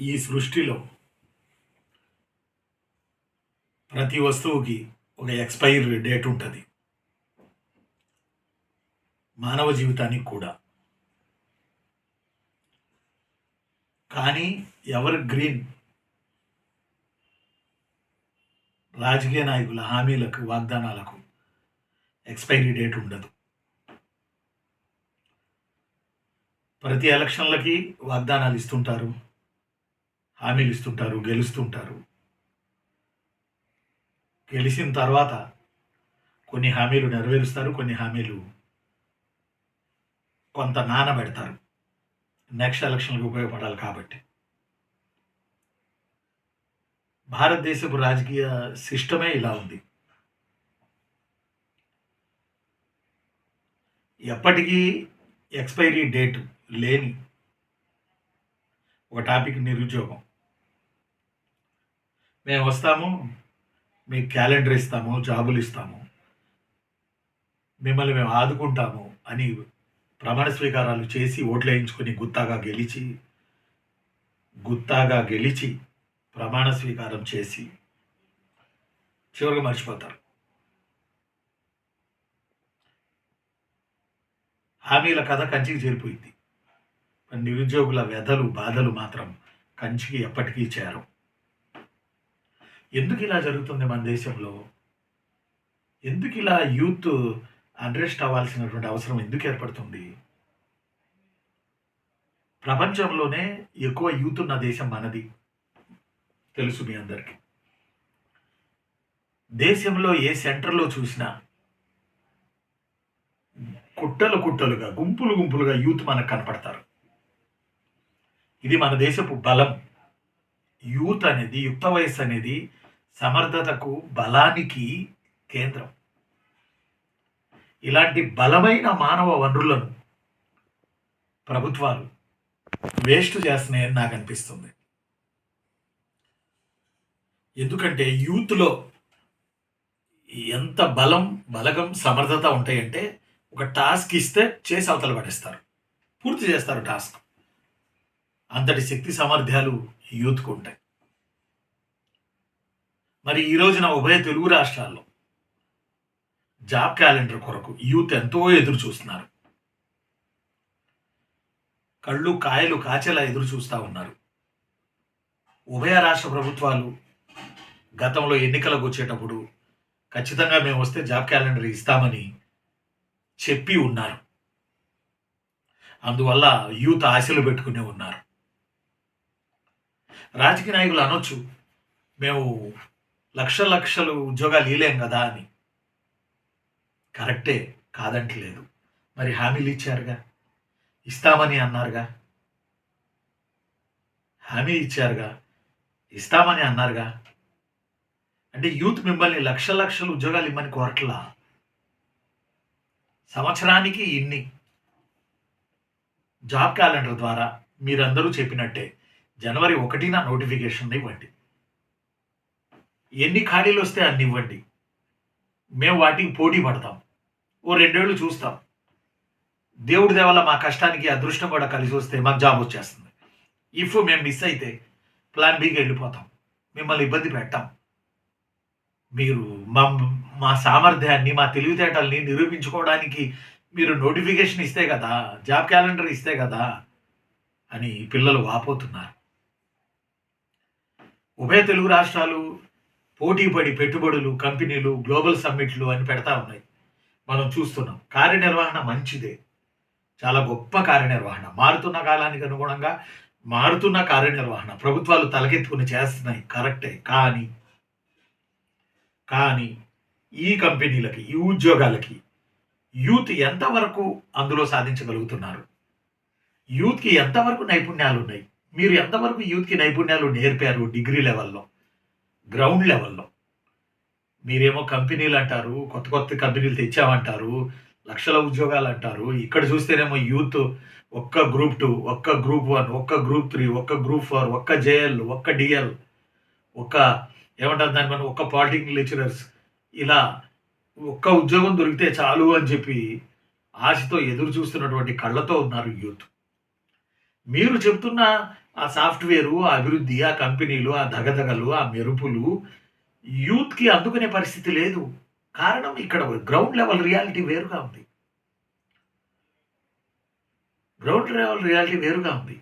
ఈ సృష్టిలో ప్రతి వస్తువుకి ఒక ఎక్స్‌పైరీ డేట్ ఉంటది. మానవ జీవితానికి కూడా. కానీ ఎవర్ గ్రీన్ రాజకీయ నాయకుల హామీలకు, వాగ్దానాలకు ఎక్స్‌పైరీ డేట్ ఉండదు. ప్రతి ఎలక్షన్‌లకి వాగ్దానాలు ఇస్తుంటారు. హామీలు ఇస్తుంటారు. గెలుస్తుంటారు. గెలిసిన తర్వాత కొన్ని హామీలు నెరవేరుస్తారు. కొన్ని హామీలు కొంత నానబెడతారు. నెక్స్ట్ ఎలక్షన్‌లకి ఉపయోగపడాలి కాబట్టి. భారతదేశపు రాజకీయ సిస్టమే ఇలా ఉంది. ఎప్పటికీ ఎక్స్‌పైరీ డేట్ లేని ఒక టాపిక్ నిరుద్యోగం. మేమొస్తాము, మీకు క్యాలెండర్ ఇస్తాము, జాబులు ఇస్తాము. మిమ్మల్ని మేము ఆదుకుంటాము అని ప్రమాణ స్వీకారాలు చేసి ఓట్లేయించుకొని గుత్తాగా గెలిచి ప్రమాణ స్వీకారం చేసి చివరికి మర్చిపోతారు. హామీల కథ కంచికి చేరిపోయింది. నిరుద్యోగుల వ్యధలు, బాధలు మాత్రం కంచికి ఎప్పటికీ చేరవు. ఎందుకు ఇలా జరుగుతుంది మన దేశంలో? ఎందుకు ఇలా యూత్ అన్రెస్ట్ అవ్వాల్సినటువంటి అవసరం ఎందుకు ఏర్పడుతుంది? ప్రపంచంలోనే ఎక్కువ యూత్ ఉన్న దేశం మనది. తెలుసు మీ అందరికీ. దేశంలో ఏ సెంటర్‌లో చూసినా కుట్టలుగా, గుంపులుగా యూత్ మనకు కనపడతారు. ఇది మన దేశపు బలం. యూత్ అనేది, యుక్త వయస్సు అనేది సమర్థతకు, బలానికి కేంద్రం. ఇలాంటి బలమైన మానవ వనరులను ప్రభుత్వాలు వేస్ట్ చేస్తున్నాయని నాకు అనిపిస్తుంది. ఎందుకంటే యూత్‌లో ఎంత బలగం, సమర్థత ఉంటాయంటే ఒక టాస్క్ ఇస్తే చేసి అవతల పడేస్తారు. పూర్తి చేస్తారు టాస్క్. అంతటి శక్తి సామర్థ్యాలు యూత్‌కు ఉంటాయి. మరి ఈ రోజున ఉభయ తెలుగు రాష్ట్రాల్లో జాబ్ క్యాలెండర్ కొరకు యూత్ ఎంతో ఎదురు చూస్తున్నారు. కళ్ళు కాయలు కాచేలా ఎదురు చూస్తూ ఉన్నారు. ఉభయ రాష్ట్ర ప్రభుత్వాలు గతంలో ఎన్నికలకు వచ్చేటప్పుడు ఖచ్చితంగా మేము వస్తే జాబ్ క్యాలెండర్ ఇస్తామని చెప్పి ఉన్నారు. అందువల్ల యూత్ ఆశలు పెట్టుకునే ఉన్నారు. రాజకీయ నాయకులు అనొచ్చు, మేము లక్షలు ఉద్యోగాలు ఇవ్వలేం కదా అని. కరెక్టే, కాదంటలేదు. మరి హామీలు ఇచ్చారుగా, ఇస్తామని అన్నారుగా, హామీ ఇచ్చారుగా, ఇస్తామని అన్నారుగా. అంటే యూత్ మిమ్మల్ని లక్షలు ఉద్యోగాలు ఇమ్మని కోరట్లా. సంవత్సరానికి ఇన్ని జాబ్ క్యాలెండర్ ద్వారా మీరందరూ చెప్పినట్టే జనవరి 1న నోటిఫికేషన్ ఇవ్వండి. ఎన్ని ఖాళీలు వస్తే అన్ని ఇవ్వండి. మేము వాటికి పోటీ పడతాం. ఓ 2 ఏళ్ళు చూస్తాం. దేవుడి దయ వల్ల మా కష్టానికి అదృష్టం కూడా కలిసి వస్తే మాకు జాబ్ వచ్చేస్తుంది. ఇఫ్ మేము మిస్ అయితే ప్లాన్ బికి వెళ్ళిపోతాం. మిమ్మల్ని ఇబ్బంది పెట్టాం. మీరు మా సామర్థ్యాన్ని, మా తెలివితేటల్ని నిరూపించుకోవడానికి మీరు నోటిఫికేషన్ ఇస్తే కదా, జాబ్ క్యాలెండర్ ఇస్తే కదా అని పిల్లలు వాపోతున్నారు. ఉభయ తెలుగు రాష్ట్రాలు పోటీపడి పెట్టుబడులు, కంపెనీలు, గ్లోబల్ సమ్మిట్లు అని పెడతా ఉన్నాయి. మనం చూస్తున్నాం. కార్యనిర్వహణ మంచిదే. చాలా గొప్ప కార్యనిర్వహణ. మారుతున్న కాలానికి అనుగుణంగా మారుతున్న కార్యనిర్వహణ ప్రభుత్వాలు తలకెత్తుకుని చేస్తున్నాయి. కరెక్టే. కానీ ఈ కంపెనీలకి, ఈ ఉద్యోగాలకి యూత్ ఎంతవరకు అందులో సాధించగలుగుతున్నారు? యూత్‌కి ఎంతవరకు నైపుణ్యాలు ఉన్నాయి? మీరు ఎంతవరకు యూత్‌కి నైపుణ్యాలు నేర్పారు? డిగ్రీ లెవెల్‌లో, గ్రౌండ్ లెవెల్‌లో. మీరేమో కంపెనీలు అంటారు, కొత్త కంపెనీలు తెచ్చామంటారు, లక్షల ఉద్యోగాలు అంటారు. ఇక్కడ చూస్తేనేమో యూత్ ఒక్క గ్రూప్ 2, ఒక్క గ్రూప్ 1, ఒక్క గ్రూప్ 3, ఒక్క గ్రూప్ 4, ఒక్క జేఎల్, ఒక్క డీఎల్, ఒక్క ఏమంటారు దాన్ని మనం, ఒక్క పాలిటెక్నిక్ లెక్చరర్స్, ఇలా ఒక్క ఉద్యోగం దొరికితే చాలు అని చెప్పి ఆశతో ఎదురు చూస్తున్నటువంటి కళ్ళతో ఉన్నారు యూత్. మీరు చెప్తున్న ఆ సాఫ్ట్‌వేరు, ఆ అభివృద్ధి, ఆ కంపెనీలు, ఆ దగదగలు, ఆ మెరుపులు యూత్‌కి అందుకునే పరిస్థితి లేదు. కారణం ఇక్కడ గ్రౌండ్ లెవెల్ రియాలిటీ వేరుగా ఉంది. గ్రౌండ్ లెవెల్ రియాలిటీ వేరుగా ఉంది.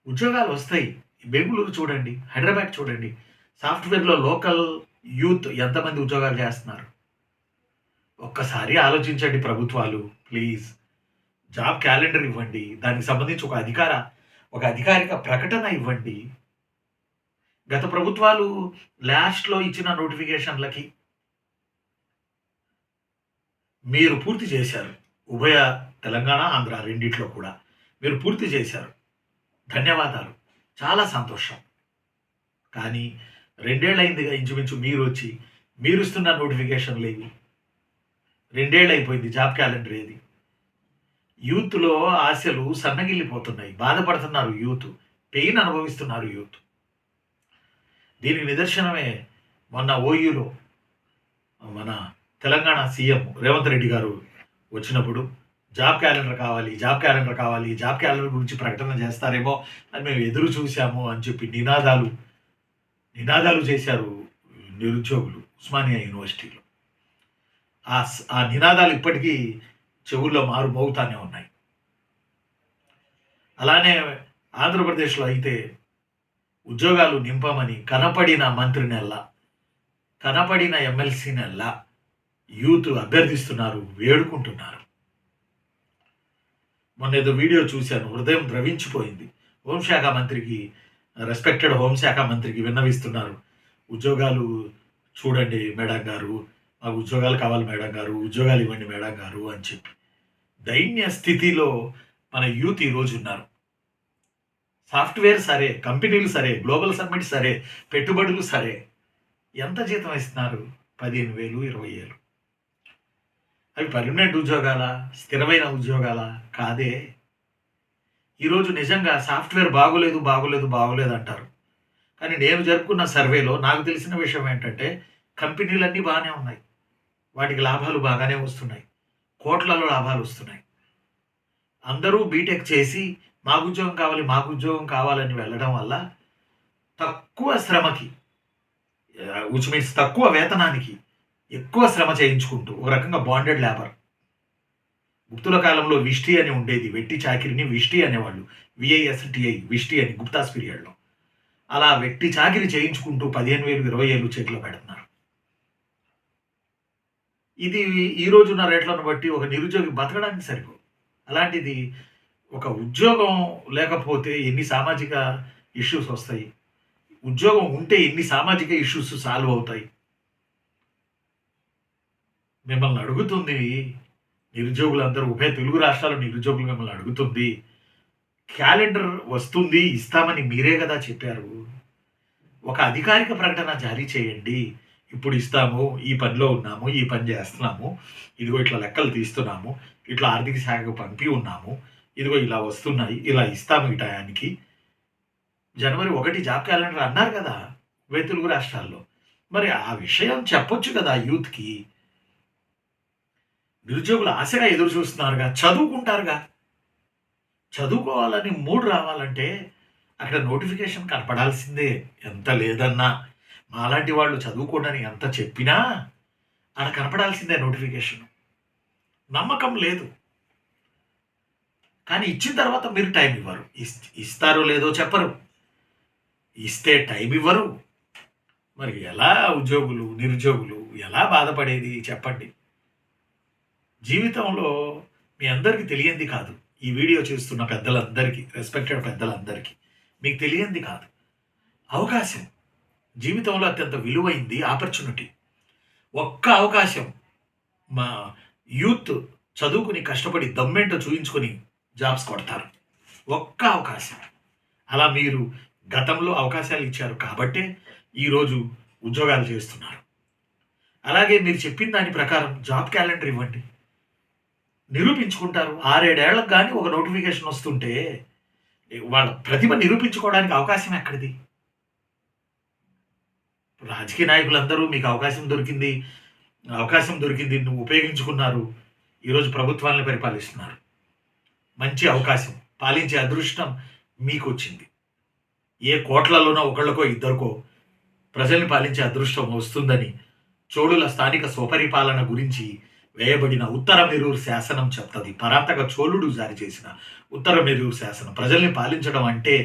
ఉద్యోగాలొస్తాయి. బెంగుళూరు చూడండి, హైదరాబాద్ చూడండి. సాఫ్ట్‌వేర్‌లో లోకల్ యూత్ ఎంతమంది ఉద్యోగాలు చేస్తున్నారు? ఒక్కసారి ఆలోచించండి ప్రభుత్వాలు ప్లీజ్. జాబ్ క్యాలెండర్ ఇవ్వండి. దానికి సంబంధించి ఒక అధికారిక ప్రకటన ఇవ్వండి. గత ప్రభుత్వాలు లాస్ట్‌లో ఇచ్చిన నోటిఫికేషన్‌లకి మీరు పూర్తి చేశారు. ఉభయ తెలంగాణ, ఆంధ్ర రెండిట్లో కూడా. మీరు పూర్తి చేశారు. ధన్యవాదాలు. చాలా సంతోషం. కానీ 2 ఏళ్లయిందిగా ఇంచుమించు మీరొచ్చి, మీరిస్తున్న నోటిఫికేషన్‌లేవి? 2 ఏళ్లయిపోయింది. జాబ్ క్యాలెండర్ ఏది? యూత్‌లో ఆశలు సన్నగిల్లిపోతున్నాయి. బాధపడుతున్నారు యూత్. పెయిన్ అనుభవిస్తున్నారు యూత్. దీనికి నిదర్శనమే మొన్న ఓయూలో మన తెలంగాణ సీఎం రేవంత్ రెడ్డి గారు వచ్చినప్పుడు జాబ్ క్యాలెండర్ కావాలి, జాబ్ క్యాలెండర్ కావాలి, జాబ్ క్యాలెండర్ గురించి ప్రకటన చేస్తారేమో అని మేము ఎదురు చూసాము అని చెప్పి నినాదాలు చేశారు నిరుద్యోగులు ఉస్మానియా యూనివర్సిటీలో. ఆ నినాదాలు ఇప్పటికీ చెవుల్లో మోగుతానే ఉన్నాయి. అలానే ఆంధ్రప్రదేశ్‌లో అయితే ఉద్యోగాలు నింపమని కనపడిన మంత్రినెల్లా, కనపడిన ఎమ్మెల్సీనెల్లా యూత్ అభ్యర్థిస్తున్నారు, వేడుకుంటున్నారు. మొన్నేదో వీడియో చూశాను. హృదయం ద్రవించిపోయింది. హోంశాఖ మంత్రికి రెస్పెక్టెడ్ హోంశాఖ మంత్రికి విన్నవిస్తున్నారు. ఉద్యోగాలు చూడండి మేడం గారు. మాకు ఉద్యోగాలు కావాలి మేడం గారు. ఉద్యోగాలు ఇవ్వండి మేడం గారు అని చెప్పి. దైన్య స్థితిలో మన యూత్ ఈరోజు ఉన్నారు. సాఫ్ట్‌వేర్ సరే, కంపెనీలు సరే, గ్లోబల్ సమ్మిట్ సరే, పెట్టుబడులు సరే. ఎంత జీతం ఇస్తున్నారు? 15,000, 20,000. అవి పర్మనెంట్ ఉద్యోగాలా? స్థిరమైన ఉద్యోగాలా? కాదే. ఈరోజు నిజంగా సాఫ్ట్‌వేర్ బాగోలేదంటారు. కానీ నేను జరుపుకున్న సర్వేలో నాకు తెలిసిన విషయం ఏంటంటే, కంపెనీలన్నీ బానే ఉన్నాయి. వాటికి లాభాలు బాగానే వస్తున్నాయి. కోట్లలో లాభాలొస్తున్నాయి. అందరూ బీటెక్ చేసి మాకు ఉద్యోగం కావాలని వెళ్ళడం వల్ల తక్కువ శ్రమకి విచ్ మీన్స్ తక్కువ వేతనానికి ఎక్కువ శ్రమ చేయించుకుంటూ ఒక రకంగా బాండెడ్ లేబర్. గుప్తుల కాలంలో విష్టి అని ఉండేది. వెట్టి చాకిరిని విష్టి అనేవాళ్ళు. విఐఎస్‌టిఐ విష్టి అని గుప్తాస్ పీరియడ్‌లో. అలా వెట్టి చాకిరి చేయించుకుంటూ 15,000, 20,000 చేతిలో పెడుతున్నారు. ఇది ఈ రోజున్న రేట్లను బట్టి ఒక నిరుద్యోగి బతకడానికి సరిపోదు. అలాంటిది ఒక ఉద్యోగం లేకపోతే ఎన్ని సామాజిక ఇష్యూస్ వస్తాయి. ఉద్యోగం ఉంటే ఎన్ని సామాజిక ఇష్యూస్ సాల్వ్ అవుతాయి. మిమ్మల్ని అడుగుతుంది నిరుద్యోగులందరూ, ఉభయ తెలుగు రాష్ట్రాల నిరుద్యోగులు మిమ్మల్ని అడుగుతుంది. క్యాలెండర్ వస్తుంది, ఇస్తామని మీరే గదా చెప్పారు. ఒక అధికారిక ప్రకటన జారీ చేయండి. ఇప్పుడు ఇస్తాము, ఈ పనిలో ఉన్నాము, ఈ పని చేస్తున్నాము, ఇదిగో ఇట్లా లెక్కలు తీస్తున్నాము, ఇట్లా ఆర్థిక శాఖకు పంపి ఉన్నాము, ఇదిగో ఇలా వస్తున్నాయి, ఇలా ఇస్తాము ఈ టయానికి. జనవరి 1 జాబ్ క్యాలెండర్ అన్నారు కదా ఉభయ తెలుగు రాష్ట్రాల్లో. మరి ఆ విషయం చెప్పొచ్చు కదా యూత్‌కి. నిరుద్యోగులు ఆశగా ఎదురు చూస్తున్నారుగా, చదువుకుంటారుగా. చదువుకోవాలని మూడ్ రావాలంటే అక్కడ నోటిఫికేషన్ కనపడాల్సిందే. ఎంత లేదన్నా మాలాంటి వాళ్ళు చదువుకోవడానికి ఎంత చెప్పినా ఆడ కనపడాల్సిందే నోటిఫికేషన్. నమ్మకం లేదు. కానీ ఇచ్చిన తర్వాత మీరు టైం ఇవ్వరు. ఇస్తారో లేదో చెప్పరు. ఇస్తే టైం ఇవ్వరు. మరి ఎలా నిరుద్యోగులు ఎలా బాధపడేది చెప్పండి. జీవితంలో మీ అందరికీ తెలియంది కాదు. ఈ వీడియో చూస్తున్న పెద్దలందరికీ, రెస్పెక్టెడ్ పెద్దలందరికీ మీకు తెలియంది కాదు. అవకాశం జీవితంలో అత్యంత విలువైంది ఆపర్చునిటీ. ఒక్క అవకాశం మా యూత్ చదువుకుని కష్టపడి దమ్మేంటో చూయించుకొని జాబ్స్ కొడతారు. ఒక్క అవకాశం. అలా మీరు గతంలో అవకాశాలు ఇచ్చారు కాబట్టే ఈరోజు ఉద్యోగాలు చేస్తున్నారు. అలాగే మీరు చెప్పిన దాని ప్రకారం జాబ్ క్యాలెండర్ ఇవ్వండి. నిరూపించుకుంటారు. 6, 7 ఏళ్లకు గాని ఒక నోటిఫికేషన్ వస్తుంటే వాళ్ళ ప్రతిభ నిరూపించుకోవడానికి అవకాశం ఎక్కడిది? రాజకీయ నాయకులందరూ మీకు అవకాశం దొరికింది, నువ్వు ఉపయోగించుకున్నారు. ఈరోజు ప్రభుత్వాలను పరిపాలిస్తున్నారు. మంచి అవకాశం, పాలించే అదృష్టం మీకొచ్చింది. ఏ కోట్లలోనో ఒకళ్ళకో ఇద్దరికో ప్రజల్ని పాలించే అదృష్టం వస్తుందని చోళుల స్థానిక స్వపరిపాలన గురించి వేయబడిన ఉత్తరమెరూరు శాసనం చెప్తుంది. పరాంతక చోళుడు జారీ చేసిన ఉత్తరమెరూరు శాసనం. ప్రజల్ని పాలించడం అంటే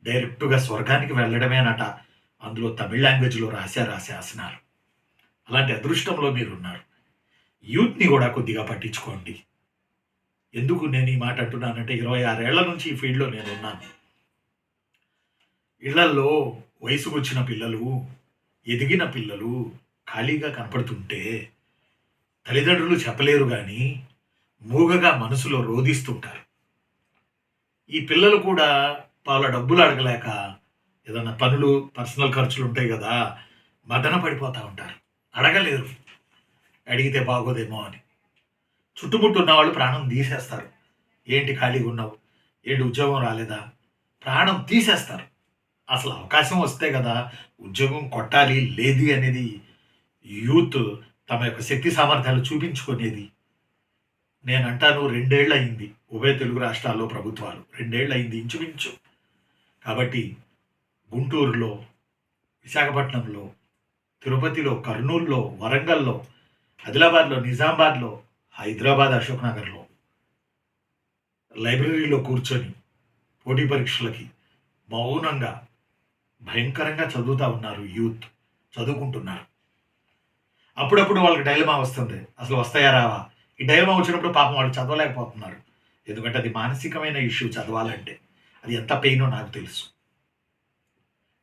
డైరెక్ట్‌గా స్వర్గానికి వెళ్ళడమేనట. అందులో తమిళ్ లాంగ్వేజ్‌లో రాశారు ఆ శాసనాలు. అలాంటి అదృష్టంలో మీరున్నారు. యూత్‌ని గూడా కొద్దిగా పట్టించుకోండి. ఎందుకు నేను ఈ మాట అంటున్నానంటే 26 ఏళ్ల నుంచి ఈ ఫీల్డ్‌లో నేనున్నాను. ఇళ్లల్లో వయసుకొచ్చిన పిల్లలు, ఎదిగిన పిల్లలు ఖాళీగా కనపడుతుంటే తల్లిదండ్రులు చెప్పలేరు గానీ, మూగగా మనసులో రోదిస్తుంటారు. ఈ పిల్లలు కూడా వాళ్ళ డబ్బులు అడగలేక ఏదన్నా పనులు, పర్సనల్ ఖర్చులుంటాయి గదా! మదన పడిపోతా ఉంటారు. అడగలేరు. అడిగితే బాగోదేమో అని. చుట్టుముట్టు ఉన్నవాళ్ళు ప్రాణం తీసేస్తారు. ఏంటి ఖాళీగున్నావు? ఏంటి ఉద్యోగం రాలేదా? ప్రాణం తీసేస్తారు. అసలు అవకాశం వస్తే గదా! ఉద్యోగం కొట్టాలి, లేది అనేది యూత్ తమ యొక్క శక్తి సామర్థ్యాలు చూపించుకునేది. నేనంటాను 2 ఏళ్లయింది. ఉభయ తెలుగు రాష్ట్రాల్లో ప్రభుత్వాలు. 2 ఏళ్లయింది ఇంచుమించు. కాబట్టి గుంటూరులో, విశాఖపట్నంలో, తిరుపతిలో, కర్నూలులో, వరంగల్‌లో, ఆదిలాబాద్‌లో, నిజామాబాద్‌లో, హైదరాబాద్ అశోక్ నగర్‌లో లైబ్రరీలో కూర్చొని పోటీ పరీక్షలకి మౌనంగా, భయంకరంగా చదువుతా ఉన్నారు యూత్. చదువుకుంటున్నారు. అప్పుడప్పుడు వాళ్ళకి డైలమా వస్తుంది. అసలు వస్తాయా రావా? ఈ డైలమా వచ్చినప్పుడు పాపం వాళ్ళు చదవలేకపోతున్నారు. ఎందుకంటే అది మానసికమైన ఇష్యూ చదవాలంటే. అది ఎంత పెయినో నాకు తెలుసు.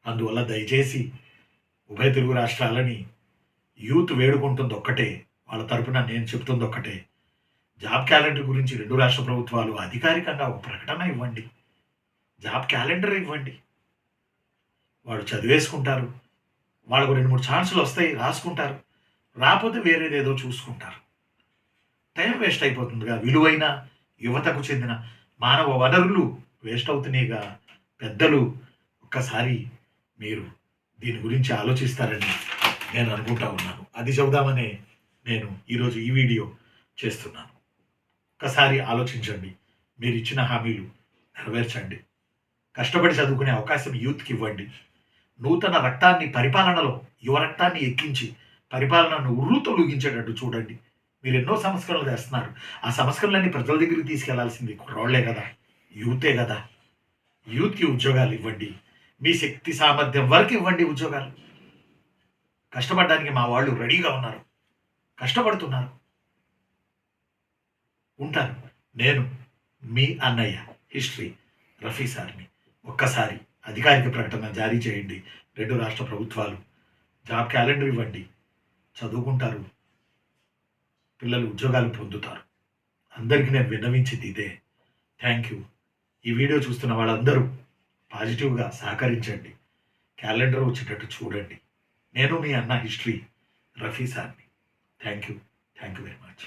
అందువల్ల దయచేసి ఉభయ తెలుగు రాష్ట్రాలని యూత్ వేడుకుంటుందొక్కటే. వాళ్ళ తరపున నేను చెప్తుందొక్కటే. జాబ్ క్యాలెండర్ గురించి 2 రాష్ట్ర ప్రభుత్వాలు అధికారికంగా ఒక ప్రకటన ఇవ్వండి. జాబ్ క్యాలెండర్ ఇవ్వండి. వాళ్ళు చదివేసుకుంటారు. వాళ్ళకు 2, 3 ఛాన్సులొస్తాయి. రాసుకుంటారు. రాపోతే వేరేదేదో చూసుకుంటారు. టైం వేస్ట్ అయిపోతుందిగా. విలువైన యువతకు చెందిన మానవ వనరులు వేస్ట్ అవుతున్నాయిగా. పెద్దలు ఒక్కసారి మీరు దీని గురించి ఆలోచిస్తారని నేను అనుకుంటా ఉన్నాను. అది చెబుదామనే నేను ఈరోజు ఈ వీడియో చేస్తున్నాను. ఒక్కసారి ఆలోచించండి. మీరిచ్చిన హామీలు నెరవేర్చండి. కష్టపడి చదువుకునే అవకాశం యూత్‌కి ఇవ్వండి. నూతన రక్తాన్ని పరిపాలనలో యువ రక్తాన్ని ఎక్కించి పరిపాలనను ఉర్రూతలూగించేటట్టు చూడండి. మీరెన్నో సంస్కరణలు తెస్తున్నారు. ఆ సంస్కరణలన్నీ ప్రజల దగ్గరికి తీసుకెళ్లాల్సింది కుర్రోళ్ళే గదా! యూతే గదా! యూత్‌కి ఉద్యోగాలు ఇవ్వండి. మీ శక్తి సామర్థ్యం వరకు ఇవ్వండి ఉద్యోగాలు. కష్టపడడానికి మా వాళ్ళు రెడీగా ఉన్నారు. కష్టపడుతున్నారు. ఉంటాను. నేను మీ అన్నయ్య హిస్టరీ రఫీ సార్‌ని. ఒక్కసారి అధికారిక ప్రకటన జారీ చేయండి. 2 రాష్ట్ర ప్రభుత్వాలు. జాబ్ క్యాలెండర్ ఇవ్వండి. చదువుకుంటారు. పిల్లలు ఉద్యోగాలు పొందుతారు. అందరికి నేను విన్నవించింది ఇదే. Thank you. ఈ వీడియో చూస్తున్న వాళ్ళందరూ పాజిటివ్‌గా సహకరించండి. క్యాలెండర్ వచ్చేటట్టు చూడండి. నేను మీ అన్న హిస్టరీ రఫీ సార్‌ని. Thank you. Thank you very much.